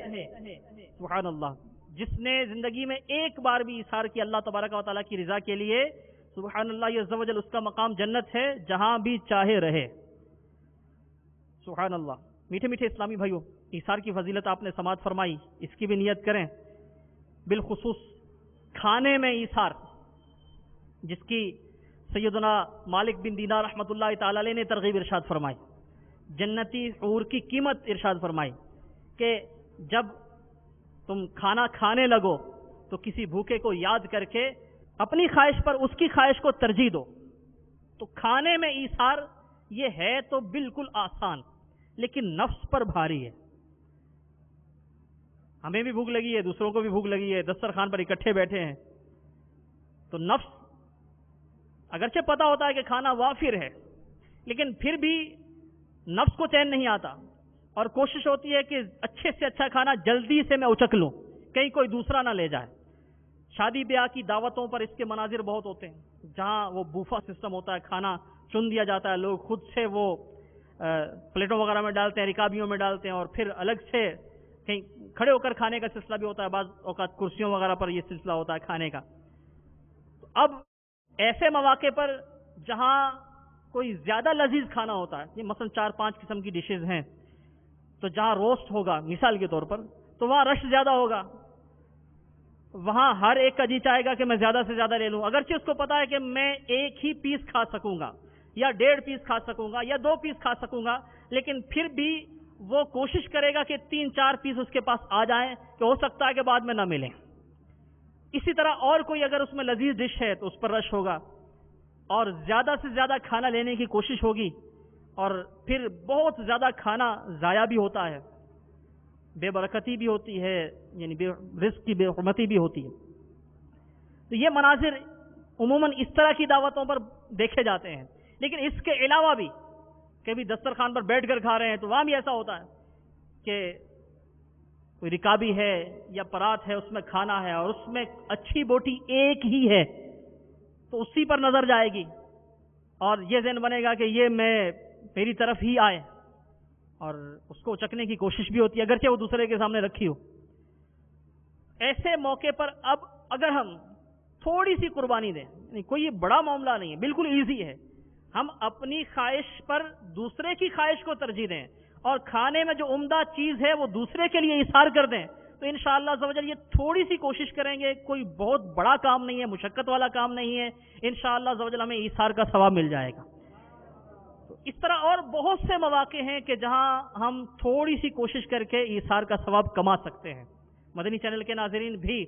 سبحان اللہ، جس نے زندگی میں ایک بار بھی ایثار کیا اللہ تبارک و تعالیٰ کی رضا کے لیے، سبحان اللہ عز و جل، اس کا مقام جنت ہے جہاں بھی چاہے رہے۔ سبحان اللہ۔ میٹھے میٹھے اسلامی بھائیوں، ایثار کی فضیلت آپ نے سماعت فرمائی، اس کی بھی نیت کریں۔ بالخصوص کھانے میں ایثار، جس کی سیدنا مالک بن دینار رحمۃ اللہ تعالی علیہ نے ترغیب ارشاد فرمائی، جنتی حور کی قیمت ارشاد فرمائی کہ جب تم کھانا کھانے لگو تو کسی بھوکے کو یاد کر کے اپنی خواہش پر اس کی خواہش کو ترجیح دو۔ تو کھانے میں ایثار یہ ہے تو بالکل آسان، لیکن نفس پر بھاری ہے۔ ہمیں بھی بھوک لگی ہے، دوسروں کو بھی بھوک لگی ہے، دسترخوان پر اکٹھے بیٹھے ہیں، تو نفس اگرچہ پتا ہوتا ہے کہ کھانا وافر ہے، لیکن پھر بھی نفس کو چین نہیں آتا اور کوشش ہوتی ہے کہ اچھے سے اچھا کھانا جلدی سے میں اچک لوں، کہیں کوئی دوسرا نہ لے جائے۔ شادی بیاہ کی دعوتوں پر اس کے مناظر بہت ہوتے ہیں، جہاں وہ بوفا سسٹم ہوتا ہے، کھانا چن دیا جاتا ہے، لوگ خود سے وہ پلیٹوں وغیرہ میں ڈالتے ہیں، رکابیوں میں ڈالتے ہیں، اور پھر الگ سے کہیں کھڑے ہو کر کھانے کا سلسلہ بھی ہوتا ہے، بعض اوقات کرسیوں وغیرہ پر یہ سلسلہ ہوتا ہے کھانے کا۔ اب ایسے مواقع پر جہاں کوئی زیادہ لذیذ کھانا ہوتا ہے، یہ مثلا 4-5 قسم کی ڈشز ہیں، تو جہاں روسٹ ہوگا مثال کے طور پر، تو وہاں رش زیادہ ہوگا، وہاں ہر ایک کا جی چاہے گا کہ میں زیادہ سے زیادہ لے لوں، اگرچہ اس کو پتا ہے کہ میں ایک ہی پیس کھا سکوں گا یا 1.5 پیس کھا سکوں گا یا 2 پیس کھا سکوں گا، لیکن پھر بھی وہ کوشش کرے گا کہ 3-4 پیس اس کے پاس آ جائیں کہ ہو سکتا ہے کہ بعد میں نہ ملیں۔ اسی طرح اور کوئی اگر اس میں لذیذ ڈش ہے تو اس پر رش ہوگا اور زیادہ سے زیادہ کھانا لینے کی کوشش ہوگی، اور پھر بہت زیادہ کھانا ضائع بھی ہوتا ہے، بے برکتی بھی ہوتی ہے، یعنی رزق کی بے حرمتی بھی ہوتی ہے۔ تو یہ مناظر عموماً اس طرح کی دعوتوں پر دیکھے جاتے ہیں، لیکن اس کے علاوہ بھی کبھی دسترخوان پر بیٹھ کر کھا رہے ہیں تو وہاں بھی ایسا ہوتا ہے کہ کوئی رکابی ہے یا پرات ہے، اس میں کھانا ہے اور اس میں اچھی بوٹی ایک ہی ہے، تو اسی پر نظر جائے گی اور یہ ذہن بنے گا کہ یہ میری طرف ہی آئے، اور اس کو چکنے کی کوشش بھی ہوتی ہے اگرچہ وہ دوسرے کے سامنے رکھی ہو۔ ایسے موقع پر اب اگر ہم تھوڑی سی قربانی دیں، یعنی کوئی یہ بڑا معاملہ نہیں ہے، بالکل ایزی ہے، ہم اپنی خواہش پر دوسرے کی خواہش کو ترجیح دیں اور کھانے میں جو عمدہ چیز ہے وہ دوسرے کے لیے ایثار کر دیں، تو انشاءاللہ عز و جل یہ تھوڑی سی کوشش کریں گے، کوئی بہت بڑا کام نہیں ہے، مشقت والا کام نہیں ہے، انشاءاللہ عز و جل ہمیں ایثار کا ثواب مل جائے گا۔ تو اس طرح اور بہت سے مواقع ہیں کہ جہاں ہم تھوڑی سی کوشش کر کے ایثار کا ثواب کما سکتے ہیں۔ مدنی چینل کے ناظرین بھی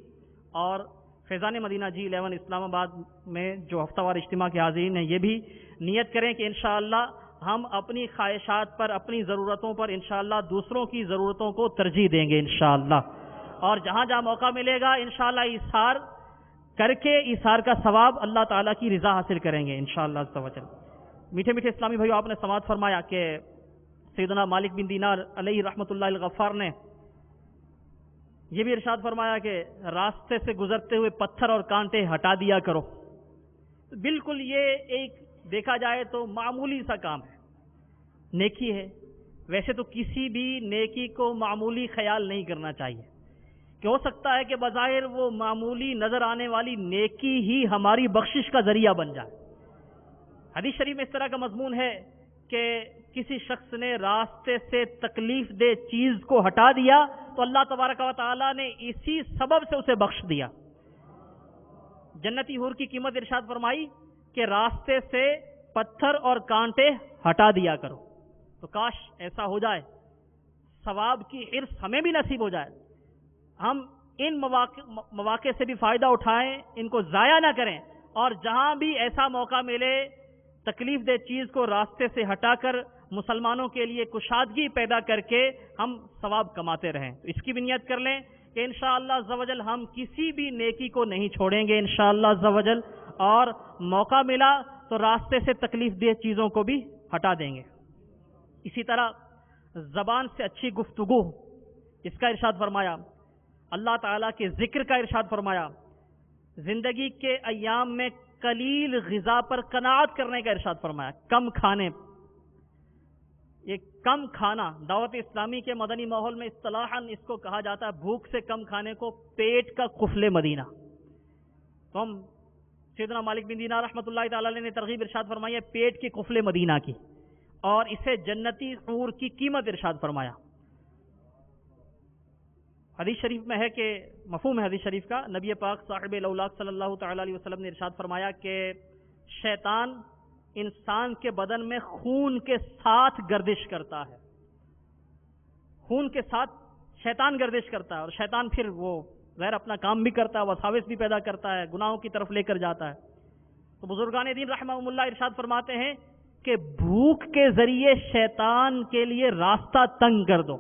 اور فیضان مدینہ جی 11 اسلام آباد میں جو ہفتہ وار اجتماع کے حاضرین ہیں، یہ بھی نیت کریں کہ انشاءاللہ ہم اپنی خواہشات پر، اپنی ضرورتوں پر انشاءاللہ دوسروں کی ضرورتوں کو ترجیح دیں گے انشاءاللہ، اور جہاں جہاں موقع ملے گا انشاءاللہ ایثار کر کے ایثار کا ثواب اللہ تعالیٰ کی رضا حاصل کریں گے انشاءاللہ عز و جل۔ میٹھے میٹھے اسلامی بھائیو، آپ نے سماعت فرمایا کہ سیدنا مالک بن دینار علیہ رحمۃ اللہ الغفار نے یہ بھی ارشاد فرمایا کہ راستے سے گزرتے ہوئے پتھر اور کانٹے ہٹا دیا کرو۔ بالکل یہ ایک دیکھا جائے تو معمولی سا کام ہے، نیکی ہے، ویسے تو کسی بھی نیکی کو معمولی خیال نہیں کرنا چاہیے کہ ہو سکتا ہے کہ بظاہر وہ معمولی نظر آنے والی نیکی ہی ہماری بخشش کا ذریعہ بن جائے۔ حدیث شریف میں اس طرح کا مضمون ہے کہ کسی شخص نے راستے سے تکلیف دہ چیز کو ہٹا دیا تو اللہ تبارک و تعالیٰ نے اسی سبب سے اسے بخش دیا۔ جنتی حور کی قیمت ارشاد فرمائی کہ راستے سے پتھر اور کانٹے ہٹا دیا کرو۔ تو کاش ایسا ہو جائے، ثواب کی عرص ہمیں بھی نصیب ہو جائے، ہم ان مواقع سے بھی فائدہ اٹھائیں، ان کو ضائع نہ کریں، اور جہاں بھی ایسا موقع ملے تکلیف دہ چیز کو راستے سے ہٹا کر مسلمانوں کے لیے کشادگی پیدا کر کے ہم ثواب کماتے رہیں۔ تو اس کی بھی نیت کر لیں کہ انشاءاللہ عز و جل ہم کسی بھی نیکی کو نہیں چھوڑیں گے انشاءاللہ عز و جل، اور موقع ملا تو راستے سے تکلیف دہ چیزوں کو بھی ہٹا دیں گے۔ اسی طرح زبان سے اچھی گفتگو، اس کا ارشاد فرمایا، اللہ تعالیٰ کے ذکر کا ارشاد فرمایا، زندگی کے ایام میں قلیل غذا پر قناعت کرنے کا ارشاد فرمایا، کم کھانے۔ یہ کم کھانا دعوت اسلامی کے مدنی ماحول میں اصطلاحاً اس کو کہا جاتا ہے بھوک سے کم کھانے کو پیٹ کا قفل مدینہ. تو ہم سیدنا مالک بن دینار رحمۃ اللہ تعالی علیہ نے ترغیب ارشاد فرمائی ہے پیٹ کی قفل مدینہ کی، اور اسے جنتی حور کی قیمت ارشاد فرمایا. حدیث شریف میں ہے کہ مفہوم ہے حدیث شریف کا، نبی پاک صاحب الاولاق صلی اللہ تعالی علیہ وسلم نے ارشاد فرمایا کہ شیطان انسان کے بدن میں خون کے ساتھ گردش کرتا ہے. خون کے ساتھ شیطان گردش کرتا ہے، اور شیطان پھر وہ غیر اپنا کام بھی کرتا ہے، وساوس بھی پیدا کرتا ہے، گناہوں کی طرف لے کر جاتا ہے. تو بزرگان دین رحمہم اللہ ارشاد فرماتے ہیں کہ بھوک کے ذریعے شیطان کے لیے راستہ تنگ کر دو.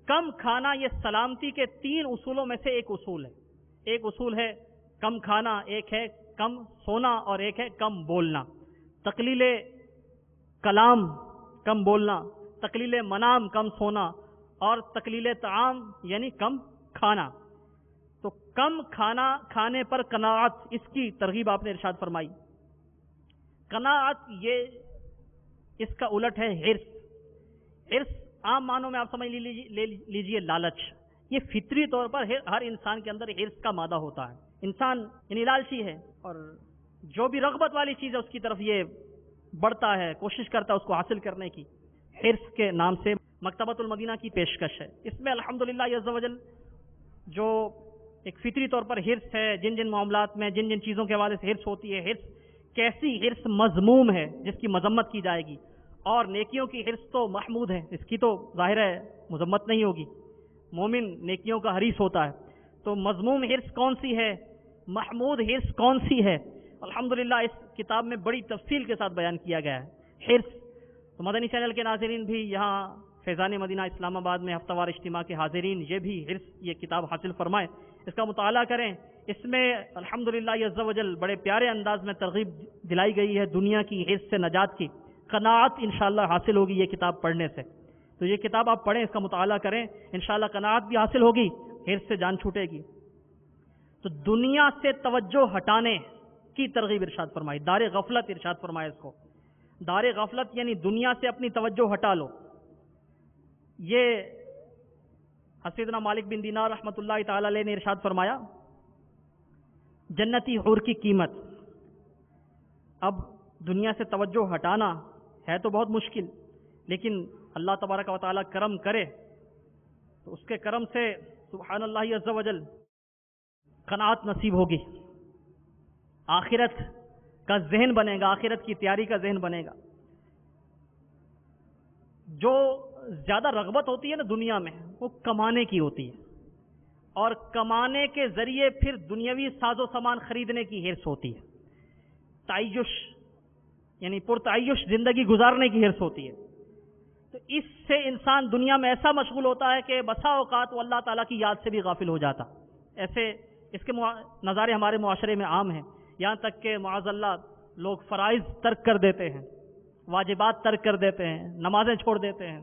کم کھانا یہ سلامتی کے 3 اصولوں میں سے ایک اصول ہے. ایک اصول ہے کم کھانا، ایک ہے کم سونا، اور ایک ہے کم بولنا. تقلیل کلام کم بولنا، تقلیل منام کم سونا، اور تقلیل طعام یعنی کم کھانا. تو کم کھانا کھانے پر قناعت، اس کی ترغیب آپ نے ارشاد فرمائی. قناعت یہ اس کا الٹ ہے حرص. حرص عام معنوں میں آپ سمجھ لیجئے لالچ. یہ فطری طور پر ہر انسان کے اندر حرص کا مادہ ہوتا ہے. انسان یعنی لالچی ہے، اور جو بھی رغبت والی چیز ہے اس کی طرف یہ بڑھتا ہے، کوشش کرتا ہے اس کو حاصل کرنے کی. حرص کے نام سے مکتبۃ المدینہ کی پیشکش ہے. اس میں الحمدللہ عز و جل جو ایک فطری طور پر حرص ہے، جن جن معاملات میں جن جن چیزوں کے حوالے سے حرص ہوتی ہے، حرص کیسی حرص مذموم ہے جس کی مذمت کی جائے گی، اور نیکیوں کی حرص تو محمود ہے، اس کی تو ظاہر ہے مذمت نہیں ہوگی. مومن نیکیوں کا حریص ہوتا ہے. تو مذموم حرص کون سی ہے، محمود حرص کون سی ہے، الحمدللہ اس کتاب میں بڑی تفصیل کے ساتھ بیان کیا گیا ہے. حرص تو مدنی چینل کے ناظرین بھی، یہاں فیضان مدینہ اسلام آباد میں ہفتہ وار اجتماع کے حاضرین، یہ بھی حرص یہ کتاب حاصل فرمائیں، اس کا مطالعہ کریں. اس میں الحمدللہ عز و جل بڑے پیارے انداز میں ترغیب دلائی گئی ہے دنیا کی حرص سے نجات کی. قناعت انشاءاللہ حاصل ہوگی یہ کتاب پڑھنے سے. تو یہ کتاب آپ پڑھیں، اس کا مطالعہ کریں، انشاءاللہ قناعت بھی حاصل ہوگی، حرص سے جان چھوٹے گی. تو دنیا سے توجہ ہٹانے کی ترغیب ارشاد فرمائی. دار غفلت ارشاد فرمایا اس کو. دار غفلت یعنی دنیا سے اپنی توجہ ہٹا لو. یہ سیدنا مالک بن دینار رحمۃ اللہ تعالی علیہ نے ارشاد فرمایا جنتی حور کی قیمت. اب دنیا سے توجہ ہٹانا ہے تو بہت مشکل، لیکن اللہ تبارک و تعالی کرم کرے تو اس کے کرم سے سبحان اللہ عز و جل قناعت نصیب ہوگی. آخرت کا ذہن بنے گا، آخرت کی تیاری کا ذہن بنے گا. جو زیادہ رغبت ہوتی ہے نا دنیا میں، وہ کمانے کی ہوتی ہے، اور کمانے کے ذریعے پھر دنیاوی ساز و سامان خریدنے کی حرص ہوتی ہے. تعیش یعنی پرتعیش زندگی گزارنے کی حرص ہوتی ہے. تو اس سے انسان دنیا میں ایسا مشغول ہوتا ہے کہ بسا اوقات وہ اللہ تعالیٰ کی یاد سے بھی غافل ہو جاتا. ایسے اس کے نظارے ہمارے معاشرے میں عام ہیں. یہاں تک کہ معاذ اللہ لوگ فرائض ترک کر دیتے ہیں، واجبات ترک کر دیتے ہیں، نمازیں چھوڑ دیتے ہیں.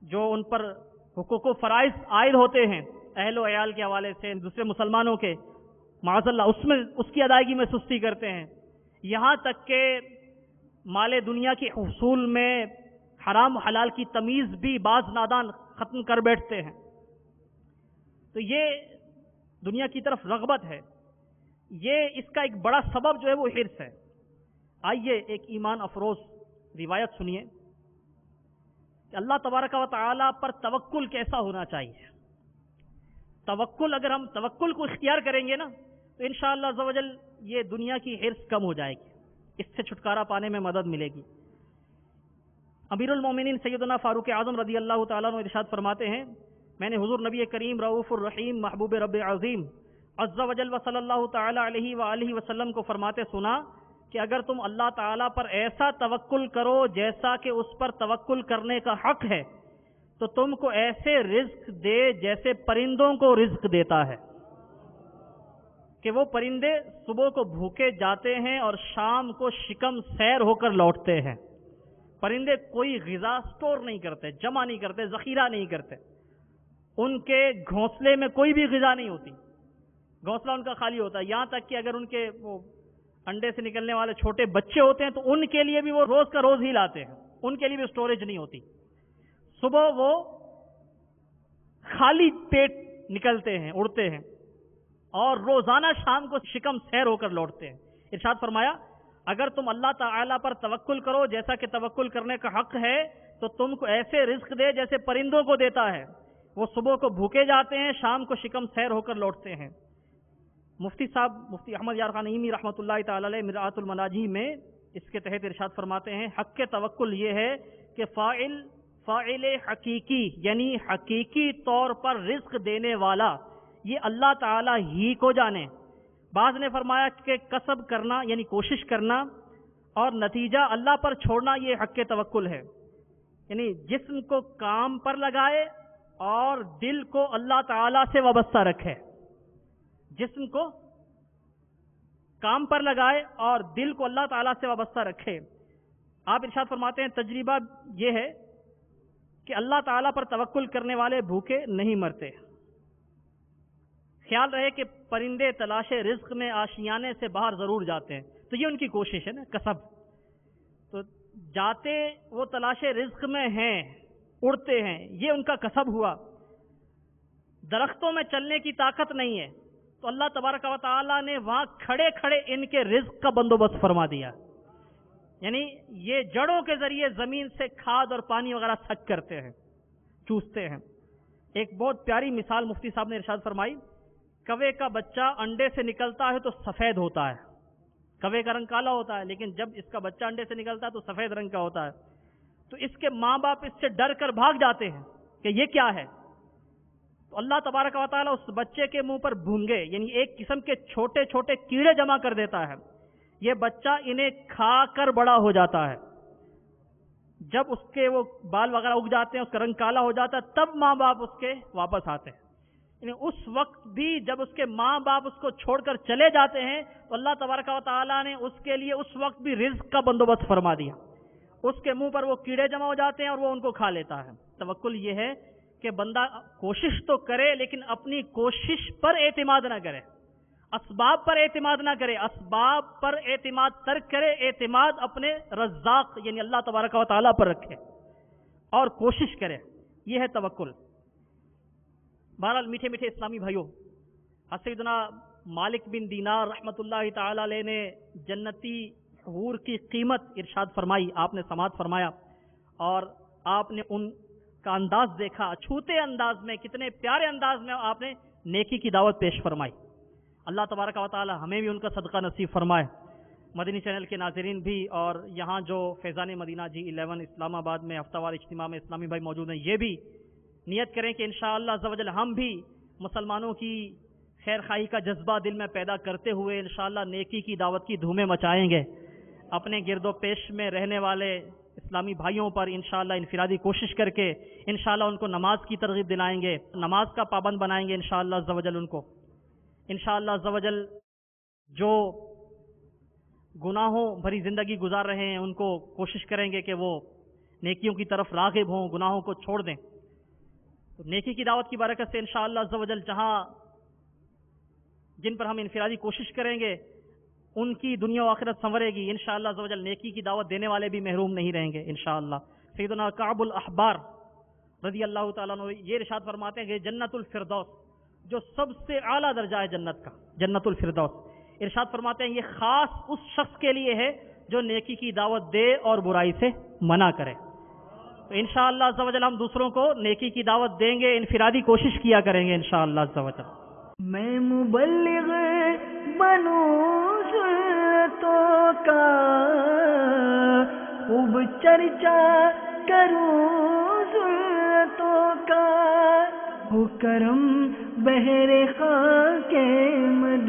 جو ان پر حقوق و فرائض عائد ہوتے ہیں اہل و عیال کے حوالے سے، دوسرے مسلمانوں کے، معاذ اللہ اس کی ادائیگی میں سستی کرتے ہیں. یہاں تک کہ مال دنیا کے حصول میں حرام حلال کی تمیز بھی بعض نادان ختم کر بیٹھتے ہیں. تو یہ دنیا کی طرف رغبت ہے. یہ اس کا ایک بڑا سبب جو ہے وہ حرص ہے. آئیے ایک ایمان افروز روایت سنیے کہ اللہ تبارک و تعالی پر توکل کیسا ہونا چاہیے. توکل، اگر ہم توکل کو اختیار کریں گے نا تو انشاءاللہ عز و جل یہ دنیا کی حرص کم ہو جائے گی، اس سے چھٹکارا پانے میں مدد ملے گی. امیر المومنین سیدنا فاروق اعظم رضی اللہ تعالیٰ عنہ ارشاد فرماتے ہیں میں نے حضور نبی کریم رؤوف الرحیم محبوب رب عظیم عز و جل و صلی اللہ تعالی علیہ وآلہ وسلم کو فرماتے سنا کہ اگر تم اللہ تعالیٰ پر ایسا توکل کرو جیسا کہ اس پر توکل کرنے کا حق ہے تو تم کو ایسے رزق دے جیسے پرندوں کو رزق دیتا ہے، کہ وہ پرندے صبح کو بھوکے جاتے ہیں اور شام کو شکم سیر ہو کر لوٹتے ہیں. پرندے کوئی غذا سٹور نہیں کرتے، جمع نہیں کرتے، ذخیرہ نہیں کرتے. ان کے گھونسلے میں کوئی بھی غذا نہیں ہوتی، گھونسلہ ان کا خالی ہوتا ہے. یہاں تک کہ اگر ان کے وہ انڈے سے نکلنے والے چھوٹے بچے ہوتے ہیں تو ان کے لیے بھی وہ روز کا روز ہی لاتے ہیں. ان کے لیے بھی اسٹوریج نہیں ہوتی. صبح وہ خالی پیٹ نکلتے ہیں، اڑتے ہیں، اور روزانہ شام کو شکم سیر ہو کر لوٹتے ہیں. ارشاد فرمایا اگر تم اللہ تعالیٰ پر توکل کرو جیسا کہ توکل کرنے کا حق ہے تو تم کو ایسے رزق دے جیسے پرندوں کو دیتا ہے. وہ صبح کو بھوکے جاتے ہیں، شام کو شکم سیر ہو کر لوٹتے ہیں. مفتی صاحب مفتی احمد یار خان نعیمی رحمۃ اللہ تعالی علیہ مرآت المناجی میں اس کے تحت ارشاد فرماتے ہیں حق توکل یہ ہے کہ فاعل حقیقی یعنی حقیقی طور پر رزق دینے والا یہ اللہ تعالی ہی کو جانے. بعض نے فرمایا کہ کسب کرنا یعنی کوشش کرنا اور نتیجہ اللہ پر چھوڑنا یہ حق توکل ہے. یعنی جسم کو کام پر لگائے اور دل کو اللہ تعالی سے وابستہ رکھے. جسم کو کام پر لگائے اور دل کو اللہ تعالیٰ سے وابستہ رکھے. آپ ارشاد فرماتے ہیں تجربہ یہ ہے کہ اللہ تعالیٰ پر توکل کرنے والے بھوکے نہیں مرتے. خیال رہے کہ پرندے تلاش رزق میں آشیانے سے باہر ضرور جاتے ہیں، تو یہ ان کی کوشش ہے نا، کسب. تو جاتے وہ تلاش رزق میں ہیں، اڑتے ہیں، یہ ان کا کسب ہوا. درختوں میں چلنے کی طاقت نہیں ہے تو اللہ تبارک و تعالیٰ نے وہاں کھڑے کھڑے ان کے رزق کا بندوبست فرما دیا. یعنی یہ جڑوں کے ذریعے زمین سے کھاد اور پانی وغیرہ سک کرتے ہیں، چوستے ہیں. ایک بہت پیاری مثال مفتی صاحب نے ارشاد فرمائی. کوے کا بچہ انڈے سے نکلتا ہے تو سفید ہوتا ہے. کوے کا رنگ کالا ہوتا ہے لیکن جب اس کا بچہ انڈے سے نکلتا ہے تو سفید رنگ کا ہوتا ہے. تو اس کے ماں باپ اس سے ڈر کر بھاگ جاتے ہیں کہ یہ کیا ہے. تو اللہ تبارک و تعالیٰ اس بچے کے منہ پر بھونگے یعنی ایک قسم کے چھوٹے چھوٹے کیڑے جمع کر دیتا ہے. یہ بچہ انہیں کھا کر بڑا ہو جاتا ہے. جب اس کے وہ بال وغیرہ اگ جاتے ہیں، اس کا رنگ کالا ہو جاتا ہے، تب ماں باپ اس کے واپس آتے ہیں. یعنی اس وقت بھی جب اس کے ماں باپ اس کو چھوڑ کر چلے جاتے ہیں تو اللہ تبارک و تعالیٰ نے اس کے لیے اس وقت بھی رزق کا بندوبست فرما دیا. اس کے منہ پر وہ کیڑے جمع ہو جاتے ہیں اور وہ ان کو کھا لیتا ہے. توکل یہ ہے کہ بندہ کوشش تو کرے لیکن اپنی کوشش پر اعتماد نہ کرے، اسباب پر اعتماد نہ کرے، اسباب پر اعتماد ترک کرے، اعتماد اپنے رزاق یعنی اللہ تبارک و تعالیٰ پر رکھے اور کوشش کرے. یہ ہے توکل. بہرحال میٹھے میٹھے اسلامی بھائیوں، سیدنا مالک بن دینار رحمۃ اللہ تعالی علیہ نے جنتی حور کی قیمت ارشاد فرمائی، آپ نے سماعت فرمایا اور آپ نے ان کا انداز دیکھا، چھوتے انداز میں، کتنے پیارے انداز میں آپ نے نیکی کی دعوت پیش فرمائی. اللہ تبارک و تعالی ہمیں بھی ان کا صدقہ نصیب فرمائے. مدنی چینل کے ناظرین بھی اور یہاں جو فیضان مدینہ G11 اسلام آباد میں ہفتہ وار اجتماع میں اسلامی بھائی موجود ہیں، یہ بھی نیت کریں کہ انشاءاللہ عز و جل ہم بھی مسلمانوں کی خیر خواہی کا جذبہ دل میں پیدا کرتے ہوئے انشاءاللہ نیکی کی دعوت کی دھومیں مچائیں گے. اپنے گرد و پیش میں رہنے والے اسلامی بھائیوں پر انشاءاللہ انفرادی کوشش کر کے انشاءاللہ ان کو نماز کی ترغیب دلائیں گے، نماز کا پابند بنائیں گے انشاءاللہ عز و جل. ان کو انشاءاللہ عز و جل جو گناہوں بھری زندگی گزار رہے ہیں ان کو کوشش کریں گے کہ وہ نیکیوں کی طرف راغب ہوں، گناہوں کو چھوڑ دیں. تو نیکی کی دعوت کی برکت سے انشاءاللہ عز و جل جہاں جن پر ہم انفرادی کوشش کریں گے ان کی دنیا و آخرت سنورے گی انشاءاللہ عز و جل. نیکی کی دعوت دینے والے بھی محروم نہیں رہیں گے انشاءاللہ. سیدنا کعب الاحبار رضی اللہ تعالیٰ عنہ یہ ارشاد فرماتے ہیں کہ جنت الفردوس جو سب سے اعلیٰ درجہ ہے جنت کا، جنت الفردوس، ارشاد فرماتے ہیں یہ خاص اس شخص کے لیے ہے جو نیکی کی دعوت دے اور برائی سے منع کرے. تو انشاءاللہ عز و جل ہم دوسروں کو نیکی کی دعوت دیں گے، انفرادی کوشش کیا کریں گے انشاءاللہ عز و جل. میں مبلغ بنوں سنتوں کا خوب چرچا کروں سنتوں کا، ہو کرم بہر خاک مدینہ